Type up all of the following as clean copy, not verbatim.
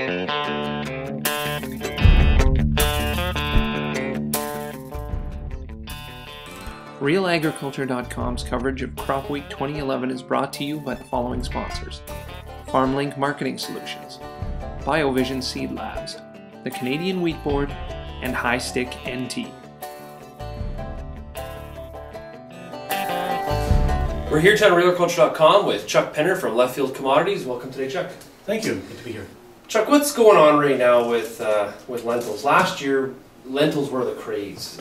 RealAgriculture.com's coverage of Cropweek 2011 is brought to you by the following sponsors: FarmLink Marketing Solutions, BioVision Seed Labs, the Canadian Wheat Board, and High Stick NT. We're here today on RealAgriculture.com with Chuck Penner from Leftfield Commodities. Welcome today, Chuck. Thank you. Good to be here. Chuck, what's going on right now with lentils? Last year, lentils were the craze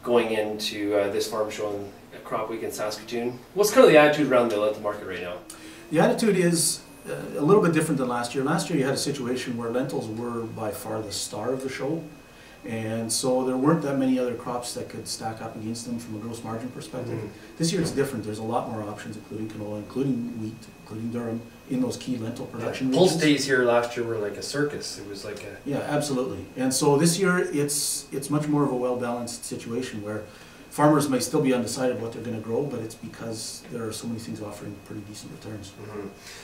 going into this farm show in Cropweek in Saskatoon. What's kind of the attitude around the lentil market right now? The attitude is a little bit different than last year. Last year you had a situation where lentils were by far the star of the show, and so there weren't that many other crops that could stack up against them from a gross margin perspective. This year it's different. There's a lot more options, including canola, including wheat, including durum, in those key lentil production regions. Pulse days here last year were like a circus. It was like a... Yeah, absolutely. And so this year it's much more of a well-balanced situation where farmers may still be undecided what they're going to grow, but it's because there are so many things offering pretty decent returns.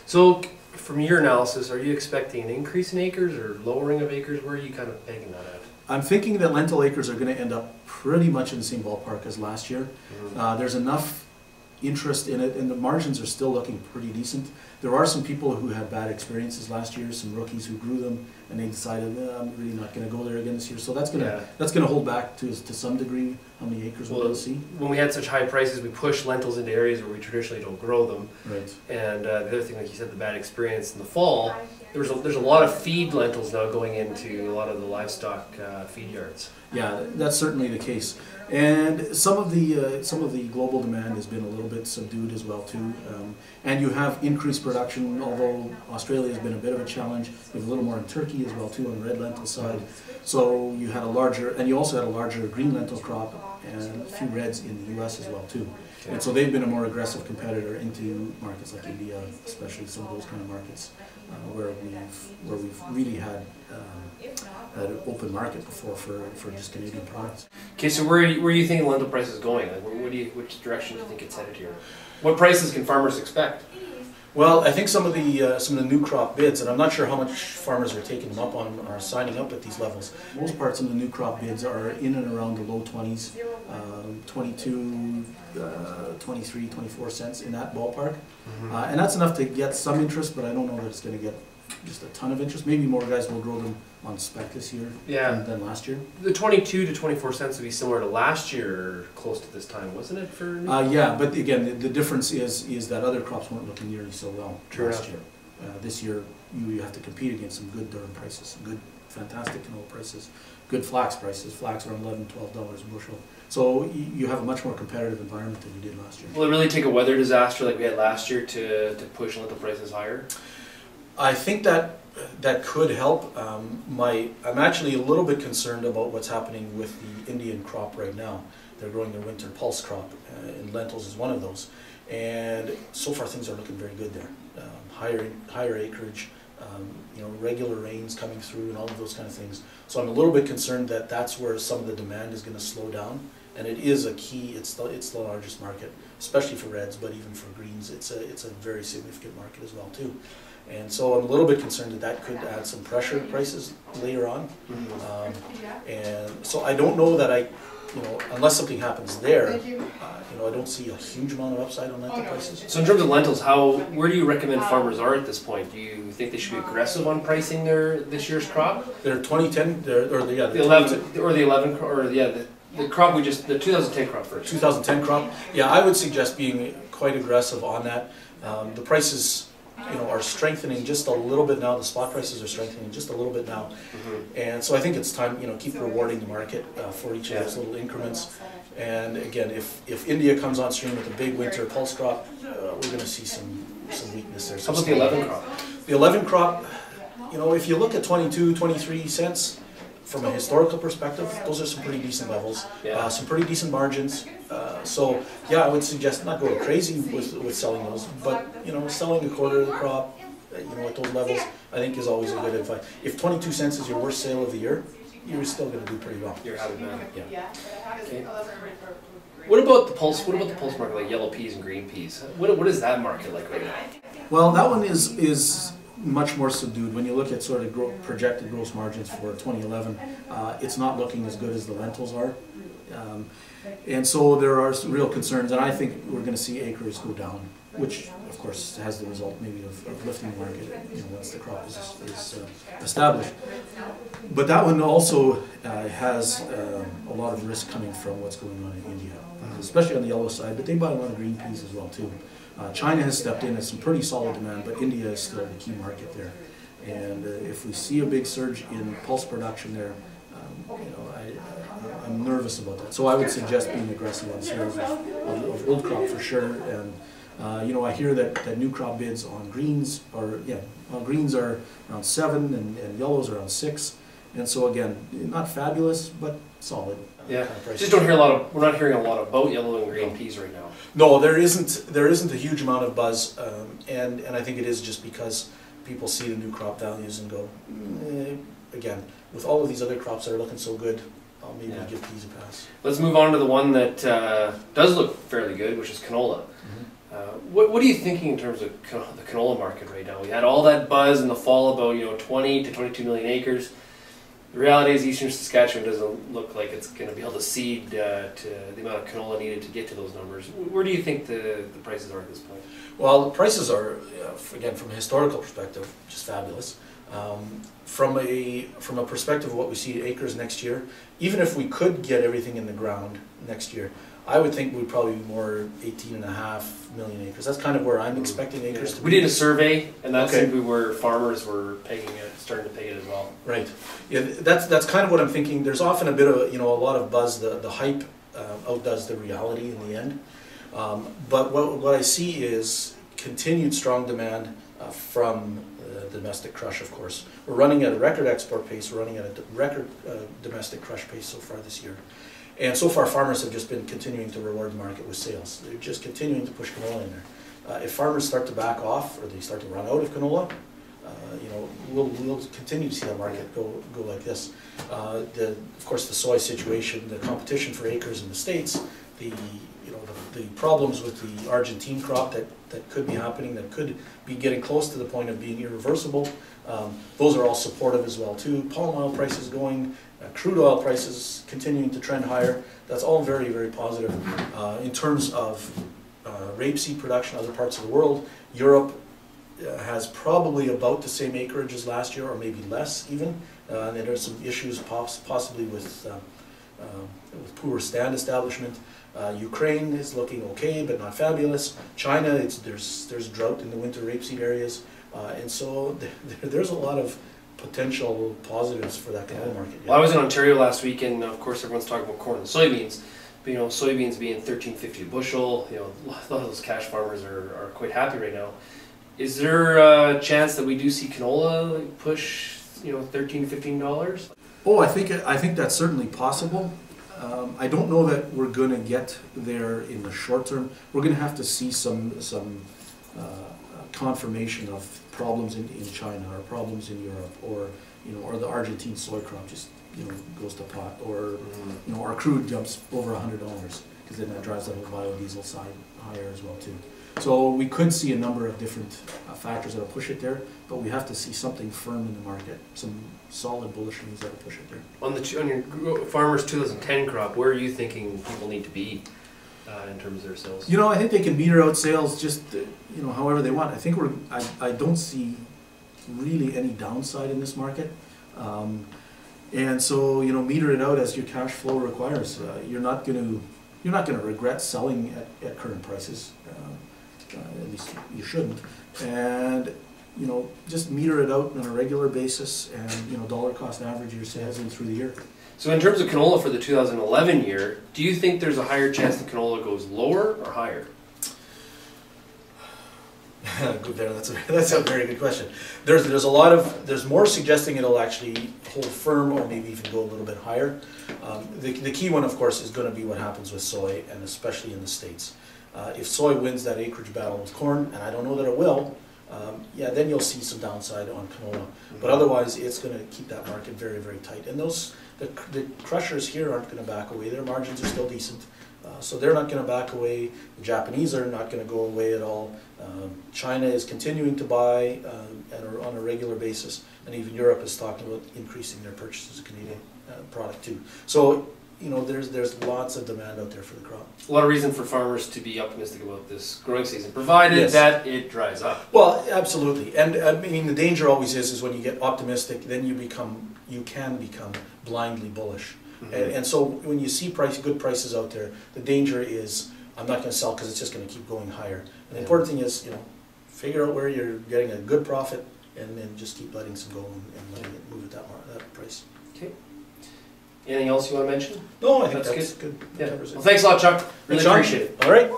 So from your analysis, are you expecting an increase in acres or lowering of acres? Where are you kind of pegging that at? I'm thinking that lentil acres are going to end up pretty much in the same ballpark as last year. There's enough interest in it, and the margins are still looking pretty decent. There are some people who had bad experiences last year, some rookies who grew them, and they decided, I'm really not going to go there again this year. So that's going to hold back to some degree how many acres we're going to see. When we had such high prices, we pushed lentils into areas where we traditionally don't grow them. Right. And the other thing, like you said, the bad experience in the fall. There's a lot of feed lentils now going into a lot of the livestock feed yards. Yeah, that's certainly the case, and some of the global demand has been a little bit subdued as well too. And you have increased production, although Australia has been a bit of a challenge. You have a little more in Turkey as well too on the red lentil side. So you had a larger, and you also had a larger green lentil crop and a few reds in the U.S. as well too. And so they've been a more aggressive competitor into markets like India, especially some of those kind of markets where we've really had an open market before for just Canadian products. Okay, so where do you think lentil price is going? Like, which direction do you think it's headed here? What prices can farmers expect? Well, I think some of the new crop bids, and I'm not sure how much farmers are taking them up on, are signing up at these levels. Most parts of the new crop bids are in and around the low 20s, 22, 23, 24 cents, in that ballpark. And that's enough to get some interest, but I don't know that it's going to get just a ton of interest. Maybe more guys will grow them on spec this year than last year. The 22 to 24 cents would be similar to last year, close to this time, wasn't it? For yeah, but again, the difference is that other crops weren't looking nearly so well last year. This year, you have to compete against some good durum prices, some fantastic canola prices, good flax prices. Flax are $11, $12 a bushel. So you have a much more competitive environment than you did last year. Will it really take a weather disaster like we had last year to push lentil prices higher? I think that could help. I'm actually a little bit concerned about what's happening with the Indian crop right now. They're growing their winter pulse crop, and lentils is one of those. And so far things are looking very good there. Higher acreage, regular rains coming through, and all of those kind of things. So I'm a little bit concerned that that's where some of the demand is going to slow down. And it is a key. It's the largest market, especially for reds, but even for greens, it's a very significant market as well too. And so I'm a little bit concerned that could add some pressure to prices later on. And so I don't know that unless something happens there, I don't see a huge amount of upside on lentil prices. So in terms of lentils, where do you recommend farmers are at this point? Do you think they should be aggressive on pricing this year's crop? They're 2010, the 2010 crop first. 2010 crop. Yeah, I would suggest being quite aggressive on that. The prices, are strengthening just a little bit now. The spot prices are strengthening just a little bit now, and so I think it's time, keep rewarding the market for each of those little increments. And again, if India comes on stream with a big winter pulse crop, we're going to see some weakness there. How about the 11 crop? The 11 crop, if you look at 22, 23 cents. From a historical perspective, those are some pretty decent levels, some pretty decent margins. So yeah, I would suggest not going crazy with selling those, but selling a quarter of the crop, at those levels, I think is always a good advice. If 22 cents is your worst sale of the year, you're still going to do pretty well. You're out of money. Yeah. Okay. What about the pulse? What about the pulse market, like yellow peas and green peas? What is that market like right now? Well, that one is much more subdued. When you look at sort of projected gross margins for 2011, it's not looking as good as the lentils are. And so there are some real concerns, and I think we're going to see acres go down, which of course has the result maybe of lifting the market, once the crop is established. But that one also has a lot of risk coming from what's going on in India, especially on the yellow side, but they buy a lot of green peas as well too. China has stepped in at some pretty solid demand, but India is still the key market there. And if we see a big surge in pulse production there, I'm nervous about that. So I would suggest being aggressive on sales of old crop for sure. And I hear that new crop bids on greens are around 7 and yellows are around 6. And so again, not fabulous, but solid. Yeah, just don't hear we're not hearing a lot about yellow and green peas right now. No, there isn't a huge amount of buzz, and I think it is just because people see the new crop values and go, again, with all of these other crops that are looking so good, I'll maybe give peas a pass. Let's move on to the one that does look fairly good, which is canola. What are you thinking in terms of the canola market right now? We had all that buzz in the fall about 20 to 22 million acres. The reality is Eastern Saskatchewan doesn't look like it's going to be able to seed to the amount of canola needed to get to those numbers. Where do you think the prices are at this point? Well, the prices are, again, from a historical perspective, just fabulous. From a perspective of what we see acres next year, even if we could get everything in the ground next year, I would think we'd probably be more 18.5 million acres. That's kind of where I'm expecting acres to be. We did a survey, and that's simply where farmers were pegging it, starting to peg it as well. Right. Yeah, that's kind of what I'm thinking. There's often a bit of a lot of buzz. The hype outdoes the reality in the end. But what I see is continued strong demand from domestic crush, of course. We're running at a record export pace. We're running at a record domestic crush pace so far this year. And so far, farmers have just been continuing to reward the market with sales. They're just continuing to push canola in there. If farmers start to back off or they start to run out of canola, we'll continue to see that market go like this. Of course, the soy situation, the competition for acres in the States, the problems with the Argentine crop that could be happening, that could be getting close to the point of being irreversible. Those are all supportive as well too. Palm oil prices going, crude oil prices continuing to trend higher. That's all very, very positive. In terms of rapeseed production in other parts of the world, Europe has probably about the same acreage as last year, or maybe less even. And there are some issues possibly with poor stand establishment. Ukraine is looking okay, but not fabulous. China, there's drought in the winter rapeseed areas, and so there's a lot of potential positives for that canola market. Well, I was in Ontario last week, and of course everyone's talking about corn and soybeans. But soybeans being $13.50 a bushel, a lot of those cash farmers are quite happy right now. Is there a chance that we do see canola push $13 to $15? Oh, I think that's certainly possible. I don't know that we're going to get there in the short term. We're going to have to see some confirmation of problems in China or problems in Europe, or the Argentine soy crop just goes to pot, or our crude jumps over $100, because then that drives the whole biodiesel side higher as well too. So we could see a number of different factors that'll push it there, but we have to see something firm in the market, some solid bullish news that'll push it there. On your farmers' 2010 crop, where are you thinking people need to be in terms of their sales? I think they can meter out sales just however they want. I think I don't see really any downside in this market, and so meter it out as your cash flow requires. You're not going to regret selling at current prices. At least you shouldn't, and just meter it out on a regular basis, and dollar cost average your sales in through the year. So in terms of canola for the 2011 year, do you think there's a higher chance that canola goes lower or higher? Good there. That's a very good question. There's more suggesting it'll actually hold firm or maybe even go a little bit higher. The key one, of course, is going to be what happens with soy, and especially in the States. If soy wins that acreage battle with corn, and I don't know that it will, then you'll see some downside on canola. But otherwise, it's going to keep that market very, very tight. And the crushers here aren't going to back away. Their margins are still decent. So they're not going to back away. The Japanese are not going to go away at all. China is continuing to buy on a regular basis, and even Europe is talking about increasing their purchases of Canadian product too. So, you know, there's lots of demand out there for the crop. A lot of reason for farmers to be optimistic about this growing season, provided Yes. that it dries up. Well, absolutely. And I mean, the danger always is when you get optimistic, then you can become blindly bullish. Mm-hmm. And so when you see good prices out there, the danger is I'm not going to sell because it's just going to keep going higher. And the important thing is, you know, figure out where you're getting a good profit, and then just keep letting some go and letting it move at that price. Okay. Anything else you want to mention? No, I think That's that's good. Yeah. That covers it. Well, thanks a lot, Chuck. Really Sean, appreciate it. All right.